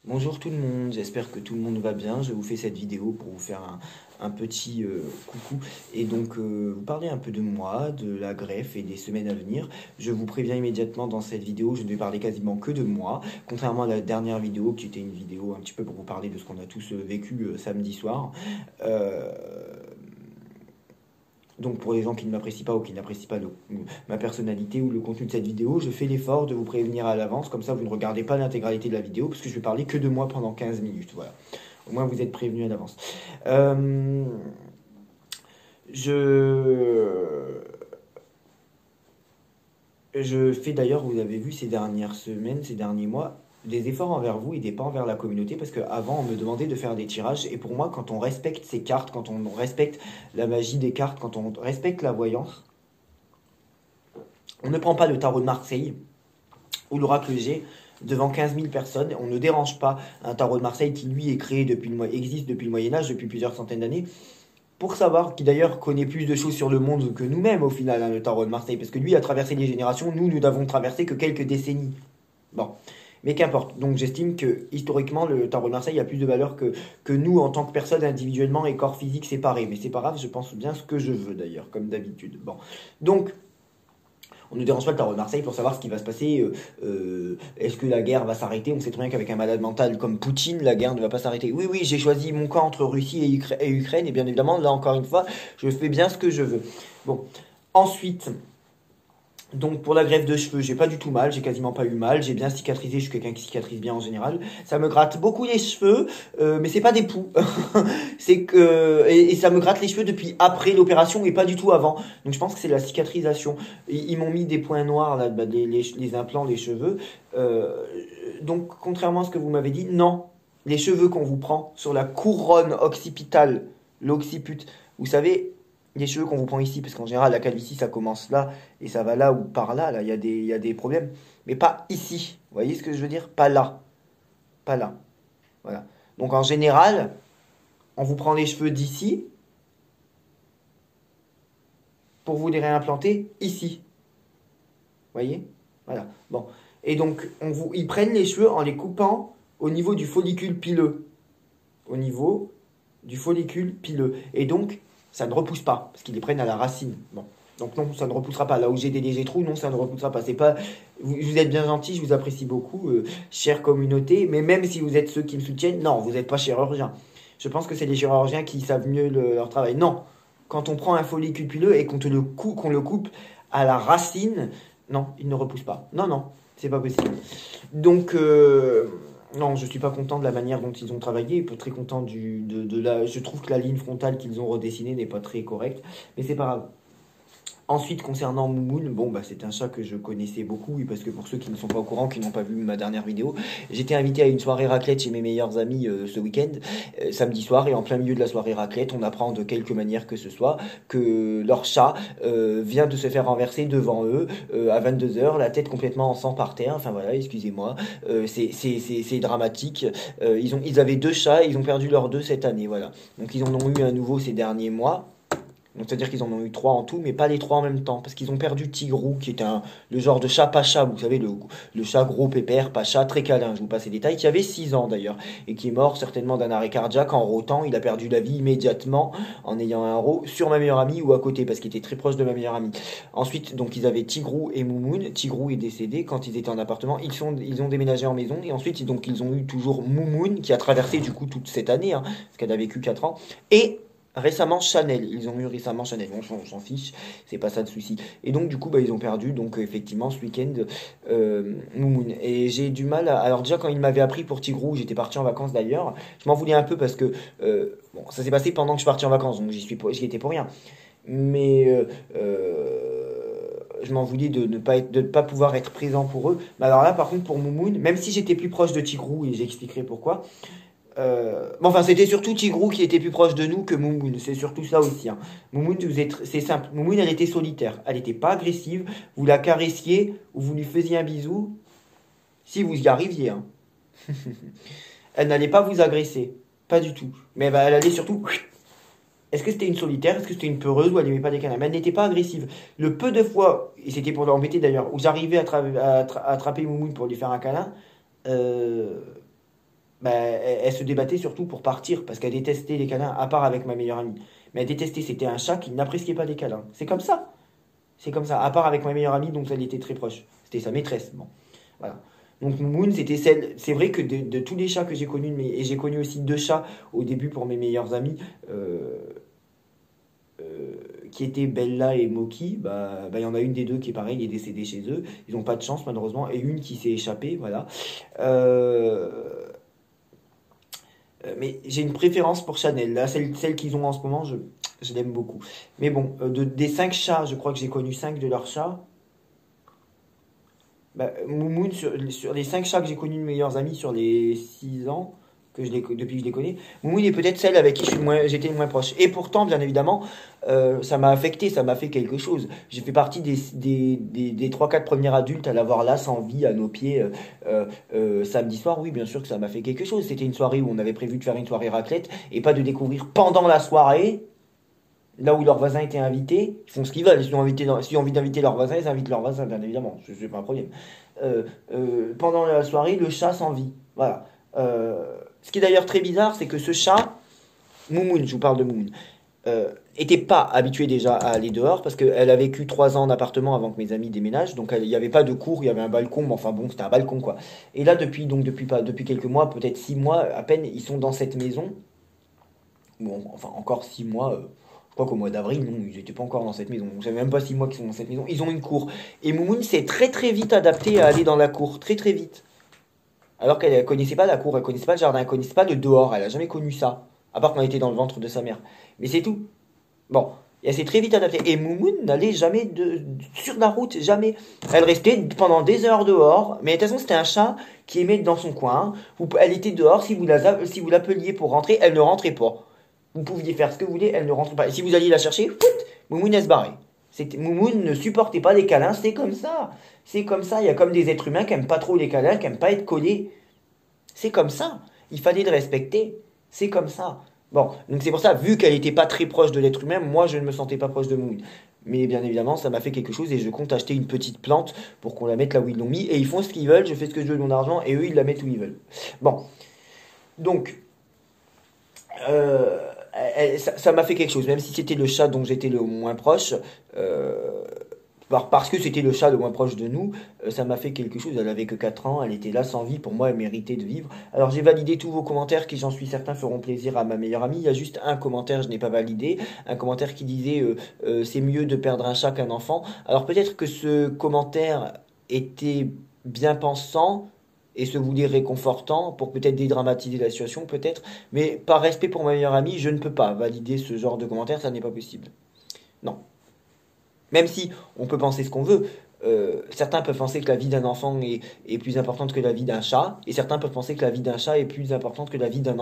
Bonjour tout le monde, j'espère que tout le monde va bien. Je vous fais cette vidéo pour vous faire un petit coucou et donc vous parler un peu de moi, de la greffe et des semaines à venir. Je vous préviens immédiatement dans cette vidéo, je ne vais parler quasiment que de moi, contrairement à la dernière vidéo qui était une vidéo un petit peu pour vous parler de ce qu'on a tous vécu samedi soir. Euh, donc pour les gens qui ne m'apprécient pas ou qui n'apprécient pas ma personnalité ou le contenu de cette vidéo, je fais l'effort de vous prévenir à l'avance, comme ça vous ne regardez pas l'intégralité de la vidéo, parce que je vais parler que de moi pendant 15 minutes, voilà. Au moins vous êtes prévenus à l'avance. Euh, je... Je fais d'ailleurs, vous avez vu ces dernières semaines, ces derniers mois, des efforts envers vous et des pas envers la communauté, parce qu'avant on me demandait de faire des tirages, et pour moi quand on respecte ces cartes, quand on respecte la magie des cartes, quand on respecte la voyance, on ne prend pas le tarot de Marseille ou l'oracle G devant 15 000 personnes. On ne dérange pas un tarot de Marseille qui, lui, est créé existe depuis le Moyen-Âge, depuis plusieurs centaines d'années, pour savoir, qui d'ailleurs connaît plus de choses sur le monde que nous-mêmes, au final, hein, le tarot de Marseille, parce que lui a traversé les générations, nous n'avons traversé que quelques décennies. Bon. Mais qu'importe. Donc j'estime que historiquement, le tarot de Marseille a plus de valeur que nous en tant que personnes individuellement et corps physique séparés. Mais c'est pas grave, je pense bien ce que je veux d'ailleurs, comme d'habitude. Bon. Donc, on ne dérange pas le tarot de Marseille pour savoir ce qui va se passer. Est-ce que la guerre va s'arrêter? On sait très bien qu'avec un malade mental comme Poutine, la guerre ne va pas s'arrêter. Oui, oui, j'ai choisi mon camp entre Russie et Ukraine, et bien évidemment, là encore une fois, je fais bien ce que je veux. Bon, ensuite, donc pour la greffe de cheveux, j'ai pas du tout mal, j'ai quasiment pas eu mal, j'ai bien cicatrisé, je suis quelqu'un qui cicatrise bien en général. Ça me gratte beaucoup les cheveux, mais c'est pas des poux. C'est que et ça me gratte les cheveux depuis après l'opération et pas du tout avant. Donc je pense que c'est la cicatrisation. Ils m'ont mis des points noirs là, bah, les implants, les cheveux. Donc contrairement à ce que vous m'avez dit, non, les cheveux qu'on vous prend sur la couronne occipitale, l'occiput, vous savez, les cheveux qu'on vous prend ici, parce qu'en général la calvitie ça commence là et ça va là ou par là, là il y a des problèmes, mais pas ici. Vous voyez ce que je veux dire? Pas là, pas là. Voilà. Donc en général, on vous prend les cheveux d'ici pour vous les réimplanter ici. Vous voyez? Voilà. Bon. Et donc ils prennent les cheveux en les coupant au niveau du follicule pileux. Au niveau du follicule pileux. Et donc, ça ne repousse pas, parce qu'ils les prennent à la racine. Bon. Donc non, ça ne repoussera pas. Là où j'ai des légers trous, non, ça ne repoussera pas. C'est pas. Vous êtes bien gentil, je vous apprécie beaucoup, chère communauté. Mais même si vous êtes ceux qui me soutiennent, non, vous n'êtes pas chirurgien. Je pense que c'est les chirurgiens qui savent mieux leur travail. Non, quand on prend un follicule pileux et qu'on le coupe à la racine, non, il ne repousse pas. Non, non, c'est pas possible. Donc, non, je suis pas content de la manière dont ils ont travaillé. Pas très content de la. Je trouve que la ligne frontale qu'ils ont redessinée n'est pas très correcte, mais c'est pas grave. Ensuite, concernant Moumoun, bon, bah, c'est un chat que je connaissais beaucoup, oui, parce que pour ceux qui ne sont pas au courant, qui n'ont pas vu ma dernière vidéo, j'étais invité à une soirée raclette chez mes meilleurs amis ce week-end, samedi soir, et en plein milieu de la soirée raclette, on apprend de quelque manière que ce soit que leur chat vient de se faire renverser devant eux à 22 h, la tête complètement en sang par terre. Enfin voilà, excusez-moi, c'est dramatique. Ils avaient deux chats, ils ont perdu leurs deux cette année, voilà. Donc ils en ont eu un nouveau ces derniers mois. Donc c'est-à-dire qu'ils en ont eu trois en tout, mais pas les trois en même temps. Parce qu'ils ont perdu Tigrou, qui est le genre de chat pacha, vous savez, le chat gros pépère, pacha, très câlin, je vous passe les détails, qui avait 6 ans d'ailleurs, et qui est mort certainement d'un arrêt cardiaque en rotant. Il a perdu la vie immédiatement en ayant un rot sur ma meilleure amie ou à côté, parce qu'il était très proche de ma meilleure amie. Ensuite, donc ils avaient Tigrou et Moumoun. Tigrou est décédé quand ils étaient en appartement. Ils ont déménagé en maison, et ensuite donc ils ont eu toujours Moumoun, qui a traversé du coup toute cette année, hein, parce qu'elle a vécu 4 ans, et récemment Chanel, ils ont eu récemment Chanel, on s'en fiche, c'est pas ça le souci. Et donc du coup bah, ils ont perdu, donc effectivement ce week-end Moumoun. Et j'ai du mal alors déjà quand il m'avait appris pour Tigrou, j'étais parti en vacances d'ailleurs, je m'en voulais un peu parce que bon, ça s'est passé pendant que je suis parti en vacances, donc j'y étais pour rien. Mais je m'en voulais de ne pas pouvoir être présent pour eux. Mais alors là par contre pour Moumoun, même si j'étais plus proche de Tigrou, et j'expliquerai pourquoi, bon, enfin, c'était surtout Tigrou qui était plus proche de nous que Moumoun. C'est surtout ça aussi, hein. Moumoun, c'est simple. Moumoun, elle était solitaire. Elle n'était pas agressive. Vous la caressiez ou vous lui faisiez un bisou. Si vous y arriviez, hein. Elle n'allait pas vous agresser. Pas du tout. Mais bah, elle allait surtout. Est-ce que c'était une solitaire? Est-ce que c'était une peureuse ou elle n'aimait pas des câlins? Mais elle n'était pas agressive. Le peu de fois, et c'était pour l'embêter d'ailleurs, où j'arrivais à attraper Moumoun pour lui faire un câlin, euh, bah, elle se débattait surtout pour partir, parce qu'elle détestait les câlins, à part avec ma meilleure amie. Mais elle détestait, c'était un chat qui n'appréciait pas les câlins. C'est comme ça. C'est comme ça, à part avec ma meilleure amie, dont elle était très proche. C'était sa maîtresse. Bon, voilà. Donc Moon, c'était celle. C'est vrai que de tous les chats que j'ai connus, et j'ai connu aussi deux chats au début pour mes meilleurs amis, qui étaient Bella et Moki. Il y en a une des deux qui est pareil, est décédée chez eux. Ils n'ont pas de chance malheureusement, et une qui s'est échappée, voilà. Euh, mais j'ai une préférence pour Chanel. Là, celle qu'ils ont en ce moment, je l'aime beaucoup. Mais bon, des cinq chats, je crois que j'ai connu cinq de leurs chats. Bah, Moumoun, sur les 5 chats que j'ai connus de meilleurs amis sur les 6 ans depuis que je les connais, Moumoun est peut-être celle avec qui j'étais le moins proche. Et pourtant, bien évidemment, ça m'a affecté, ça m'a fait quelque chose. J'ai fait partie des 3-4 premiers adultes à l'avoir là, sans vie, à nos pieds, samedi soir. Oui, bien sûr que ça m'a fait quelque chose. C'était une soirée où on avait prévu de faire une soirée raclette et pas de découvrir pendant la soirée. Là où leurs voisins étaient invités, ils font ce qu'ils veulent. S'ils ont envie d'inviter leurs voisins, ils invitent leurs voisins, bien évidemment. C'est pas un problème. Pendant la soirée, le chat sans vie. Voilà. Ce qui est d'ailleurs très bizarre, c'est que ce chat, Moumoun, je vous parle de Moumoun, était pas habituée déjà à aller dehors parce qu'elle a vécu 3 ans en appartement avant que mes amis déménagent. Donc il n'y avait pas de cour, il y avait un balcon, mais enfin bon, c'était un balcon quoi. Et là, depuis quelques mois, peut-être 6 mois à peine, ils sont dans cette maison. Bon, enfin encore 6 mois. Je crois qu'au mois d'avril, non, ils n'étaient pas encore dans cette maison. Ça fait même pas 6 mois qu'ils sont dans cette maison. Ils ont une cour. Et Moumoun s'est très très vite adaptée à aller dans la cour. Très très vite. Alors qu'elle ne connaissait pas la cour, elle connaissait pas le jardin, elle connaissait pas le dehors. Elle a jamais connu ça. À part quand elle était dans le ventre de sa mère. Mais c'est tout. Bon. Et elle s'est très vite adaptée. Et Moumoun n'allait jamais sur la route, jamais. Elle restait pendant des heures dehors. Mais de toute façon, c'était un chat qui aimait être dans son coin. Elle était dehors. Si vous l'appeliez pour rentrer, elle ne rentrait pas. Vous pouviez faire ce que vous voulez, elle ne rentrait pas. Et si vous alliez la chercher, Moumoun elle se barrait. Moumoun ne supportait pas les câlins, c'est comme ça. C'est comme ça. Il y a comme des êtres humains qui n'aiment pas trop les câlins, qui n'aiment pas être collés. C'est comme ça. Il fallait le respecter. C'est comme ça. Bon, donc c'est pour ça, vu qu'elle n'était pas très proche de l'être humain, moi je ne me sentais pas proche de Moumoun. Mais bien évidemment, ça m'a fait quelque chose et je compte acheter une petite plante pour qu'on la mette là où ils l'ont mis. Et ils font ce qu'ils veulent, je fais ce que je veux de mon argent et eux ils la mettent où ils veulent. Bon, donc euh, ça m'a fait quelque chose, même si c'était le chat dont j'étais le moins proche, euh, parce que c'était le chat le moins proche de nous, ça m'a fait quelque chose. Elle avait que 4 ans, elle était là sans vie, pour moi elle méritait de vivre. Alors j'ai validé tous vos commentaires qui, j'en suis certain, feront plaisir à ma meilleure amie. Il y a juste un commentaire, je n'ai pas validé, un commentaire qui disait c'est mieux de perdre un chat qu'un enfant. Alors peut-être que ce commentaire était bien pensant et se voulait réconfortant pour peut-être dédramatiser la situation, peut-être. Mais par respect pour ma meilleure amie, je ne peux pas valider ce genre de commentaire, ça n'est pas possible. Non. Même si on peut penser ce qu'on veut, certains peuvent penser que la vie d'un enfant est plus importante que la vie d'un chat, et certains peuvent penser que la vie d'un chat est plus importante que la vie d'un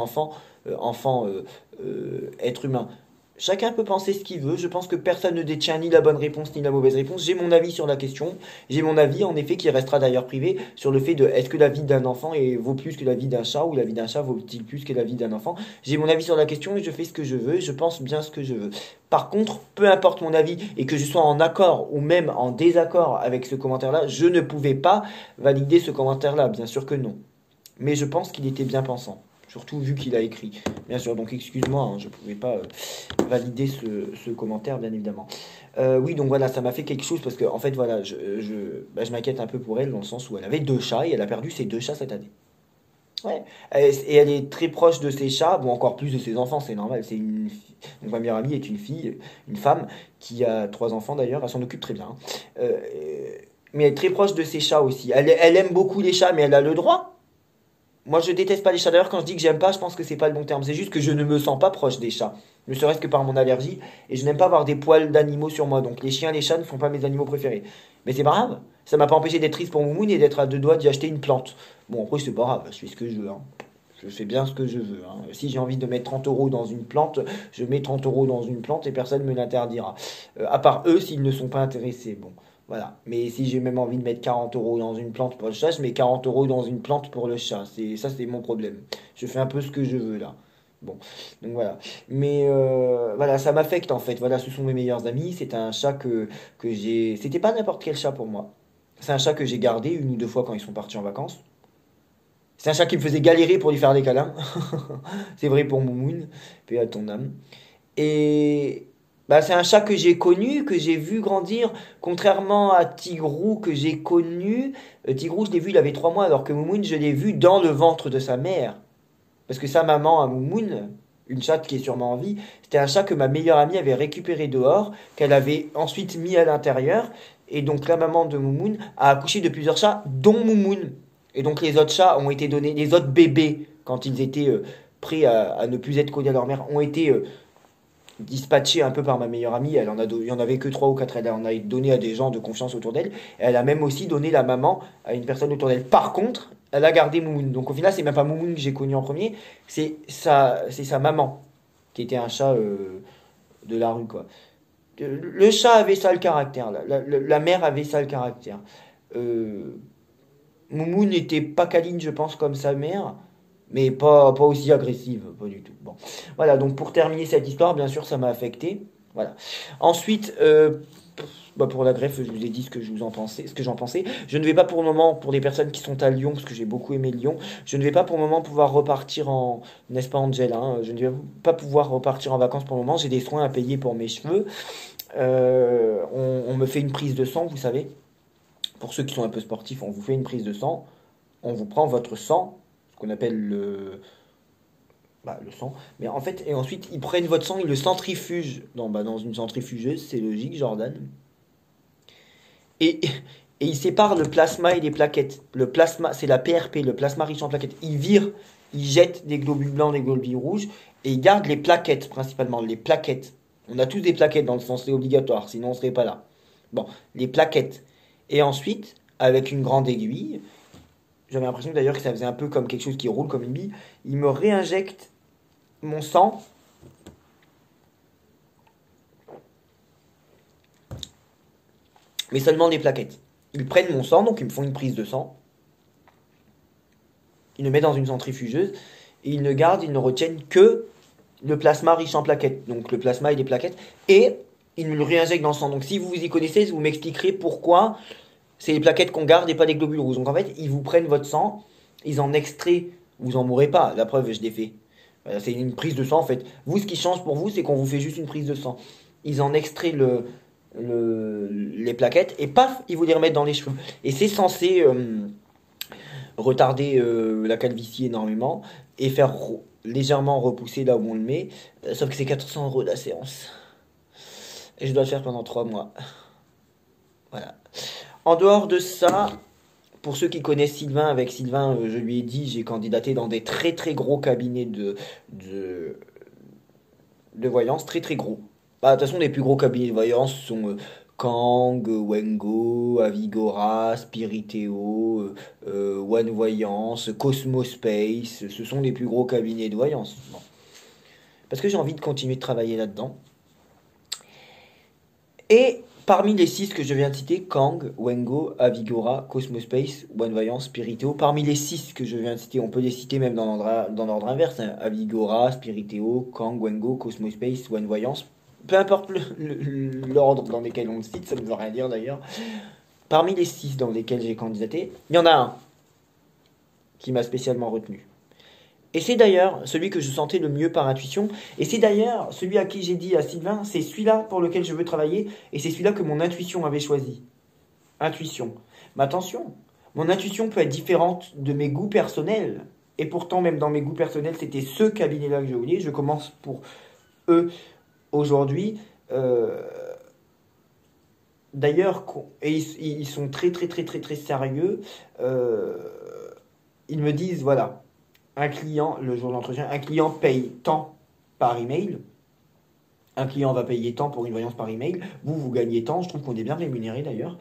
être humain. Chacun peut penser ce qu'il veut. Je pense que personne ne détient ni la bonne réponse ni la mauvaise réponse. J'ai mon avis sur la question. J'ai mon avis, en effet, qui restera d'ailleurs privé, sur le fait de est-ce que la vie d'un enfant vaut plus que la vie d'un chat, ou la vie d'un chat vaut-il plus que la vie d'un enfant. J'ai mon avis sur la question et je fais ce que je veux et je pense bien ce que je veux. Par contre, peu importe mon avis et que je sois en accord ou même en désaccord avec ce commentaire-là, je ne pouvais pas valider ce commentaire-là. Bien sûr que non. Mais je pense qu'il était bien pensant. Surtout vu qu'il a écrit. Bien sûr, donc excuse-moi, hein, je ne pouvais pas valider ce commentaire, bien évidemment. Oui, donc voilà, ça m'a fait quelque chose parce que, en fait, voilà, je m'inquiète un peu pour elle dans le sens où elle avait 2 chats et elle a perdu ses 2 chats cette année. Ouais. Et elle est très proche de ses chats, bon, encore plus de ses enfants, c'est normal. Donc ma meilleure amie est une fille, une femme qui a 3 enfants d'ailleurs, elle s'en occupe très bien. Euh, mais elle est très proche de ses chats aussi. Elle aime beaucoup les chats, mais elle a le droit. Moi, je déteste pas les chats. D'ailleurs, quand je dis que j'aime pas, je pense que c'est pas le bon terme. C'est juste que je ne me sens pas proche des chats. Ne serait-ce que par mon allergie. Et je n'aime pas avoir des poils d'animaux sur moi. Donc, les chiens et les chats ne sont pas mes animaux préférés. Mais c'est pas grave. Ça m'a pas empêché d'être triste pour Moumoun et d'être à 2 doigts d'y acheter une plante. Bon, après, c'est pas grave. Je fais ce que je veux, hein. Je fais bien ce que je veux, hein. Si j'ai envie de mettre 30 euros dans une plante, je mets 30 euros dans une plante et personne ne me l'interdira. À part eux, s'ils ne sont pas intéressés. Bon. Voilà. Mais si j'ai même envie de mettre 40 euros dans une plante pour le chat, je mets 40 euros dans une plante pour le chat. C'est mon problème. Je fais un peu ce que je veux là. Bon, donc voilà. Mais voilà, ça m'affecte en fait. Voilà, ce sont mes meilleurs amis. C'est un chat que j'ai. C'était pas n'importe quel chat pour moi. C'est un chat que j'ai gardé 1 ou 2 fois quand ils sont partis en vacances. C'est un chat qui me faisait galérer pour lui faire des câlins. C'est vrai pour Moumoun, paix à ton âme. Et bah, c'est un chat que j'ai connu, que j'ai vu grandir, contrairement à Tigrou que j'ai connu. Tigrou, je l'ai vu, il avait 3 mois, alors que Moumoun, je l'ai vu dans le ventre de sa mère. Parce que sa maman à Moumoun, une chatte qui est sûrement en vie, c'était un chat que ma meilleure amie avait récupéré dehors, qu'elle avait ensuite mis à l'intérieur. Et donc la maman de Moumoun a accouché de plusieurs chats, dont Moumoun. Et donc les autres chats ont été donnés, les autres bébés, quand ils étaient prêts à ne plus être collés à leur mère, ont été dispatchée un peu par ma meilleure amie. Il y en avait que 3 ou 4. Elle en a donné à des gens de confiance autour d'elle. Elle a même aussi donné la maman à une personne autour d'elle. Par contre, elle a gardé Moumoun. Donc au final, c'est même pas Moumoun que j'ai connu en premier, c'est sa maman, qui était un chat de la rue, quoi. Le chat avait ça le caractère, la mère avait ça le caractère. Euh, Moumou n'était pas câline, je pense, comme sa mère, mais pas aussi agressive, pas du tout. Bon, voilà, donc pour terminer cette histoire, bien sûr, ça m'a affecté. Voilà. Ensuite, bah pour la greffe, je vous ai dit ce que je vous en pensais, ce que j'en pensais. Je ne vais pas pour le moment, pour les personnes qui sont à Lyon, parce que j'ai beaucoup aimé Lyon, je ne vais pas pour le moment pouvoir repartir en, n'est-ce pas Angela, hein, je ne vais pas pouvoir repartir en vacances pour le moment. J'ai des soins à payer pour mes cheveux. On me fait une prise de sang, vous savez. Pour ceux qui sont un peu sportifs, on vous fait une prise de sang, on vous prend votre sang, ce qu'on appelle le sang, mais en fait, et ensuite ils prennent votre sang, ils le centrifugent dans une centrifugeuse, c'est logique, Jordan, et, et ils séparent le plasma et les plaquettes. Le plasma, c'est la PRP, le plasma riche en plaquettes. Ils virent, ils jettent des globules blancs, des globules rouges, et ils gardent les plaquettes, principalement, les plaquettes. On a tous des plaquettes dans le sang, c'est obligatoire, sinon on serait pas là. Bon, les plaquettes. Et ensuite, avec une grande aiguille, j'avais l'impression d'ailleurs que ça faisait un peu comme quelque chose qui roule comme une bille, ils me réinjectent mon sang, mais seulement les plaquettes. Ils prennent mon sang, donc ils me font une prise de sang, ils le mettent dans une centrifugeuse, et ils ne gardent, ils ne retiennent que le plasma riche en plaquettes, donc le plasma et les plaquettes, et ils me le réinjectent dans le sang. Donc si vous vous y connaissez, vous m'expliquerez pourquoi c'est les plaquettes qu'on garde et pas les globules rouges. Donc en fait, ils vous prennent votre sang, ils en extraient, vous en mourrez pas, la preuve, je l'ai fait. Voilà, c'est une prise de sang en fait. Vous, ce qui change pour vous, c'est qu'on vous fait juste une prise de sang. Ils en extraient les plaquettes et paf, ils vous les remettent dans les cheveux. Et c'est censé retarder la calvitie énormément et faire légèrement repousser là où on le met. Sauf que c'est 400 € la séance. Et je dois le faire pendant 3 mois. Voilà. En dehors de ça, pour ceux qui connaissent Sylvain, avec Sylvain, je lui ai dit, j'ai candidaté dans des très très gros cabinets de, de voyance, très très gros. Bah, de toute façon, les plus gros cabinets de voyance sont Kang, Wengo, Avigora, Spiriteo, One Voyance, Cosmospace. Ce sont les plus gros cabinets de voyance. Bon. Parce que j'ai envie de continuer de travailler là-dedans. Et parmi les 6 que je viens de citer, Kang, Wengo, Avigora, Cosmospace, One Voyance, Spiriteo, parmi les 6 que je viens de citer, on peut les citer même dans l'ordre inverse, hein, Avigora, Spiriteo, Kang, Wengo, Cosmospace, One Voyance, peu importe l'ordre dans lequel on le cite, ça ne veut rien dire d'ailleurs. Parmi les 6 dans lesquels j'ai candidaté, il y en a un qui m'a spécialement retenu. Et c'est d'ailleurs celui que je sentais le mieux par intuition. Et c'est d'ailleurs celui à qui j'ai dit à Sylvain, c'est celui-là pour lequel je veux travailler. Et c'est celui-là que mon intuition avait choisi. Intuition. Mais attention, mon intuition peut être différente de mes goûts personnels. Et pourtant, même dans mes goûts personnels, c'était ce cabinet-là que je voulais. Je commence pour eux aujourd'hui. D'ailleurs, et ils sont très très très très très sérieux. Ils me disent, voilà. Un client, le jour de l'entretien, un client paye tant par email. Un client va payer tant pour une voyance par email. Vous gagnez tant. Je trouve qu'on est bien rémunéré d'ailleurs.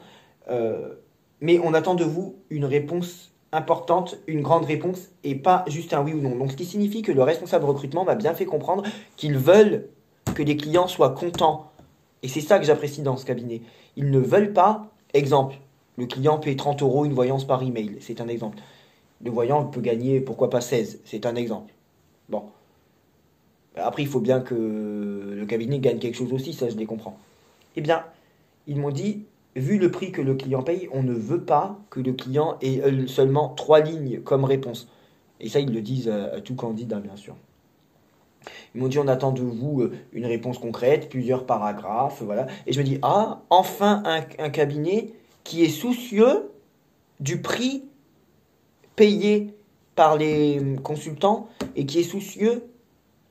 Mais on attend de vous une réponse importante, une grande réponse, et pas juste un oui ou non. Donc, ce qui signifie que le responsable de recrutement m'a bien fait comprendre qu'ils veulent que les clients soient contents. Et c'est ça que j'apprécie dans ce cabinet. Ils ne veulent pas, exemple, le client paye 30 € une voyance par email. C'est un exemple. Le voyant peut gagner, pourquoi pas 16. C'est un exemple. Bon. Après, il faut bien que le cabinet gagne quelque chose aussi, ça je les comprends. Eh bien, ils m'ont dit, vu le prix que le client paye, on ne veut pas que le client ait seulement 3 lignes comme réponse. Et ça, ils le disent à tout candidat, bien sûr. Ils m'ont dit, on attend de vous une réponse concrète, plusieurs paragraphes, voilà. Et je me dis, ah, enfin un cabinet qui est soucieux du prix payé par les consultants et qui est soucieux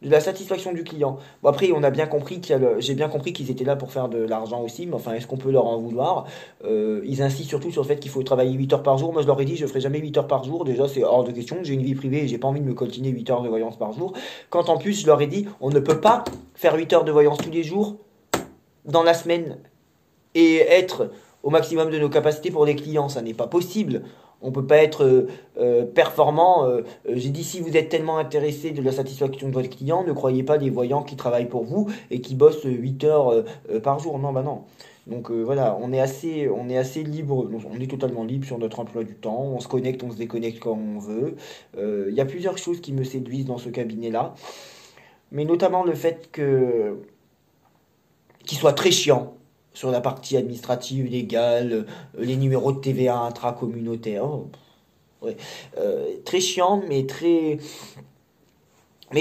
de la satisfaction du client. Bon, après, on a bien compris j'ai bien compris qu'ils étaient là pour faire de l'argent aussi, mais enfin, est-ce qu'on peut leur en vouloir? Ils insistent surtout sur le fait qu'il faut travailler 8 heures par jour. Moi, je leur ai dit, je ferai jamais 8 heures par jour. Déjà, c'est hors de question. J'ai une vie privée et j'ai pas envie de me coltiner 8 heures de voyance par jour. Quand en plus, je leur ai dit, on ne peut pas faire 8 heures de voyance tous les jours dans la semaine et être au maximum de nos capacités pour les clients. Ça n'est pas possible. On ne peut pas être performant. J'ai dit, si vous êtes tellement intéressé de la satisfaction de votre client, ne croyez pas des voyants qui travaillent pour vous et qui bossent 8 heures par jour. Non, bah non. Donc voilà, on est assez libre, on est totalement libre sur notre emploi du temps. On se connecte, on se déconnecte quand on veut. Il y a plusieurs choses qui me séduisent dans ce cabinet-là, mais notamment le fait qu'il soit très chiant sur la partie administrative, légale, les numéros de TVA intracommunautaires. Oh, ouais. Très chiant, mais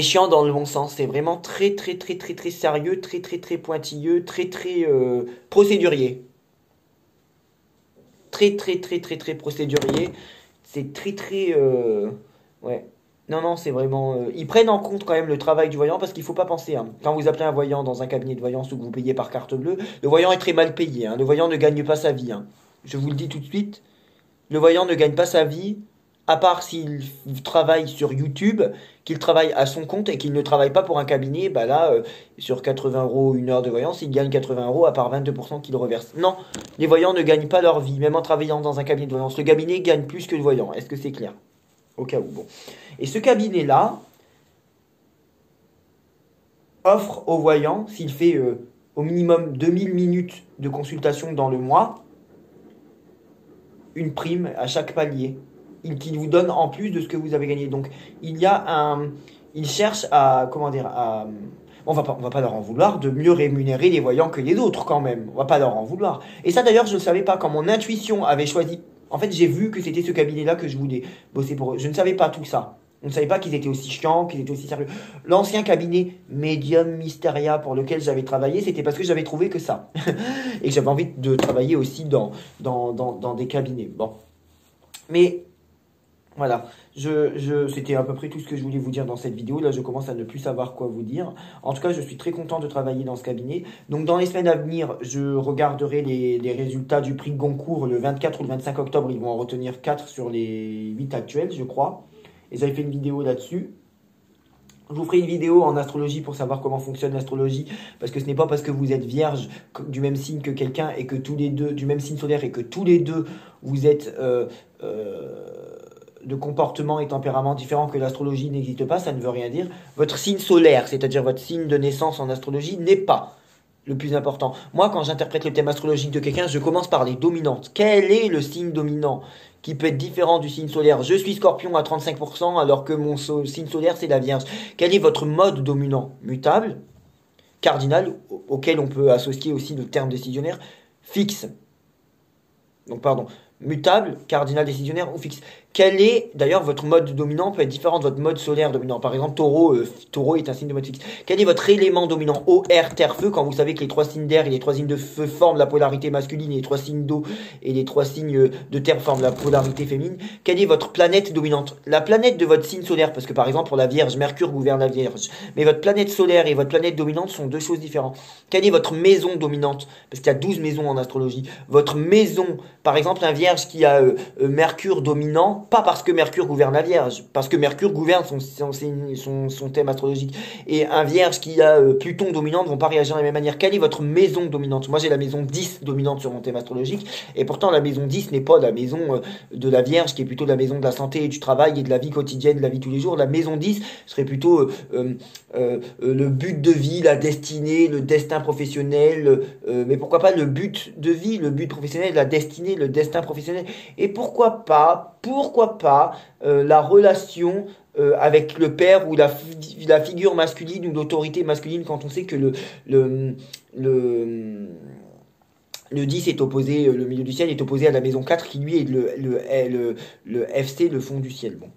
chiant dans le bon sens. C'est vraiment très, très, très, très, très sérieux, très, très, très pointilleux, très, très procédurier. Très, très, très, très, très procédurier. C'est très, très... ouais. Non, non, c'est vraiment... ils prennent en compte quand même le travail du voyant parce qu'il faut pas penser, hein. Quand vous appelez un voyant dans un cabinet de voyance ou que vous payez par carte bleue, le voyant est très mal payé, hein. Le voyant ne gagne pas sa vie, hein. Je vous le dis tout de suite. Le voyant ne gagne pas sa vie, à part s'il travaille sur YouTube, qu'il travaille à son compte et qu'il ne travaille pas pour un cabinet. Bah là, sur 80 euros une heure de voyance, il gagne 80 euros à part 22% qu'il reverse. Non, les voyants ne gagnent pas leur vie, même en travaillant dans un cabinet de voyance. Le cabinet gagne plus que le voyant. Est-ce que c'est clair? Au cas où, bon. Et ce cabinet-là offre au voyant, s'il fait au minimum 2000 minutes de consultation dans le mois, une prime à chaque palier, qui vous donne en plus de ce que vous avez gagné. Donc, il cherche à, comment dire, on va pas leur en vouloir de mieux rémunérer les voyants que les autres quand même. On va pas leur en vouloir. Et ça d'ailleurs, je ne savais pas quand mon intuition avait choisi. En fait, j'ai vu que c'était ce cabinet-là que je voulais bosser pour eux. Je ne savais pas tout ça. On ne savait pas qu'ils étaient aussi chiants, qu'ils étaient aussi sérieux. L'ancien cabinet Medium Mysteria pour lequel j'avais travaillé, c'était parce que j'avais trouvé que ça. Et que j'avais envie de travailler aussi dans des cabinets. Bon. Mais voilà, c'était à peu près tout ce que je voulais vous dire dans cette vidéo. Là, je commence à ne plus savoir quoi vous dire. En tout cas, je suis très content de travailler dans ce cabinet. Donc, dans les semaines à venir, je regarderai les résultats du prix Goncourt le 24 ou le 25 octobre. Ils vont en retenir 4 sur les 8 actuels, je crois. Et j'avais fait une vidéo là-dessus. Je vous ferai une vidéo en astrologie pour savoir comment fonctionne l'astrologie. Parce que ce n'est pas parce que vous êtes vierge du même signe que quelqu'un et que tous les deux, du même signe solaire et que tous les deux, vous êtes... de comportement et tempérament différents que l'astrologie n'existe pas, ça ne veut rien dire. Votre signe solaire, c'est-à-dire votre signe de naissance en astrologie, n'est pas le plus important. Moi, quand j'interprète le thème astrologique de quelqu'un, je commence par les dominantes. Quel est le signe dominant qui peut être différent du signe solaire? Je suis Scorpion à 35% alors que mon signe solaire, c'est la Vierge. Quel est votre mode dominant? Mutable, cardinal, auquel on peut associer aussi le terme décisionnaire, fixe. Donc, pardon. Mutable, cardinal, décisionnaire ou fixe. Quel est, d'ailleurs, votre mode dominant peut être différent de votre mode solaire dominant. Par exemple, Taureau est un signe de mode fixe. Quel est votre élément dominant? Eau, air, terre, feu, quand vous savez que les 3 signes d'air et les 3 signes de feu forment la polarité masculine et les 3 signes d'eau et les 3 signes de terre forment la polarité féminine. Quelle est votre planète dominante? La planète de votre signe solaire, parce que par exemple, pour la Vierge, Mercure gouverne la Vierge. Mais votre planète solaire et votre planète dominante sont deux choses différentes. Quelle est votre maison dominante? Parce qu'il y a 12 maisons en astrologie. Votre maison, par exemple, un Vierge qui a Mercure dominant, pas parce que Mercure gouverne la Vierge, parce que Mercure gouverne son thème astrologique. Et un Vierge qui a Pluton dominant ne vont pas réagir de la même manière. Quelle est votre maison dominante? Moi, j'ai la maison 10 dominante sur mon thème astrologique, et pourtant la maison 10 n'est pas la maison de la Vierge, qui est plutôt la maison de la santé et du travail et de la vie quotidienne, de la vie tous les jours. La maison 10 serait plutôt le but de vie, la destinée, le destin professionnel, mais pourquoi pas le but de vie, le but professionnel, la destinée, le destin professionnel, et pourquoi pas la relation avec le père ou la figure masculine ou l'autorité masculine, quand on sait que le 10 est opposé, le milieu du ciel est opposé à la maison 4 qui lui est le FC, le fond du ciel. Bon.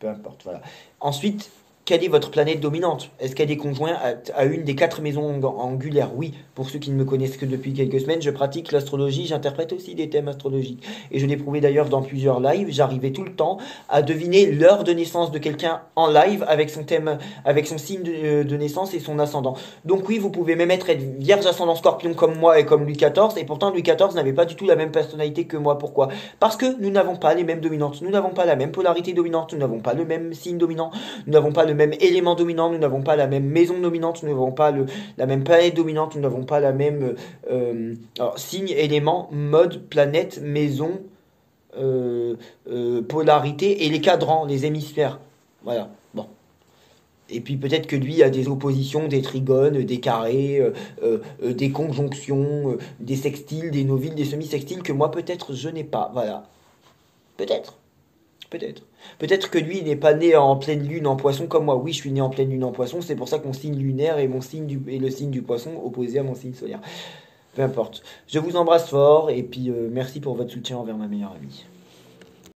peu importe, voilà. Ensuite, quelle est votre planète dominante? Est-ce qu'elle est conjointe à une des 4 maisons angulaires? Oui, pour ceux qui ne me connaissent que depuis quelques semaines, je pratique l'astrologie, j'interprète aussi des thèmes astrologiques. Et je l'ai prouvé d'ailleurs dans plusieurs lives, j'arrivais tout le temps à deviner l'heure de naissance de quelqu'un en live avec son thème, avec son signe de naissance et son ascendant. Donc oui, vous pouvez même être vierge ascendant scorpion comme moi et comme Louis XIV, et pourtant Louis XIV n'avait pas du tout la même personnalité que moi. Pourquoi? Parce que nous n'avons pas les mêmes dominantes, nous n'avons pas la même polarité dominante, nous n'avons pas le même signe dominant, nous n'avons pas le même élément dominant, nous n'avons pas la même maison dominante, nous n'avons pas la même planète dominante, nous n'avons pas la même alors, signe, élément, mode, planète, maison, polarité et les cadrans, les hémisphères. Voilà. Bon. Et puis peut-être que lui a des oppositions, des trigones, des carrés, des conjonctions, des sextiles, des noviles, des semi-sextiles que moi peut-être je n'ai pas. Voilà. Peut-être. Peut-être. Peut-être que lui, il n'est pas né en pleine lune en poisson comme moi. Oui, je suis né en pleine lune en poisson. C'est pour ça que mon signe lunaire est, est le signe du poisson opposé à mon signe solaire. Peu importe. Je vous embrasse fort et puis merci pour votre soutien envers ma meilleure amie.